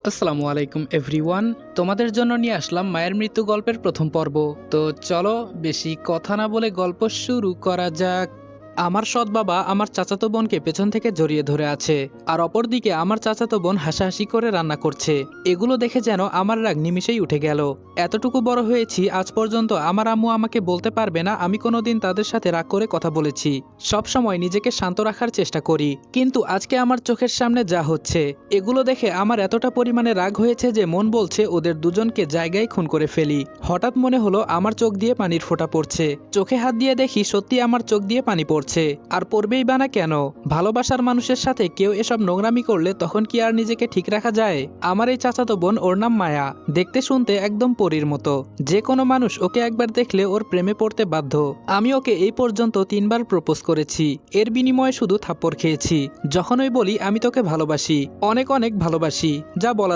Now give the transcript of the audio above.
আসসালামু আলাইকুম এভরিওয়ান। তোমাদের জন্য নিয়ে আসলাম মায়ের মৃত্যু গল্পের প্রথম পর্ব। তো চলো বেশি কথা না বলে গল্প শুরু করা যাক। আমার সৎ বাবা আমার চাচাতো বোনকে পেছন থেকে জড়িয়ে ধরে আছে, আর অপরদিকে আমার চাচাতো বোন হাসাহাসি করে রান্না করছে। এগুলো দেখে যেন আমার রাগ নিমিষেই উঠে গেল। এতটুকু বড় হয়েছি, আজ পর্যন্ত আমার আম্মু আমাকে বলতে পারবে না আমি কোনোদিন তাদের সাথে রাগ করে কথা বলেছি। সব সময় নিজেকে শান্ত রাখার চেষ্টা করি, কিন্তু আজকে আমার চোখের সামনে যা হচ্ছে এগুলো দেখে আমার এতটা পরিমাণে রাগ হয়েছে যে মন বলছে ওদের দুজনকে জায়গায় খুন করে ফেলি। হঠাৎ মনে হলো আমার চোখ দিয়ে পানির ফোঁটা পড়ছে। চোখে হাত দিয়ে দেখি সত্যি আমার চোখ দিয়ে পানি পড়ছে। আর পড়বেই বা না কেন? ভালোবাসার মানুষের সাথে কেউ এসব নোংরামি করলে তখন কি আর নিজেকে ঠিক রাখা যায়? আমার এই চাচাতো বোন, ওর নাম মায়া। দেখতে শুনতে একদম পরীর মতো। যে কোনো মানুষ ওকে একবার দেখলে ওর প্রেমে পড়তে বাধ্য। আমি ওকে এই পর্যন্ত 3বার প্রপোজ করেছি, এর বিনিময়ে শুধু থাপ্পড় খেয়েছি। যখনই বলি আমি তোকে ভালোবাসি, অনেক অনেক ভালোবাসি, যা বলার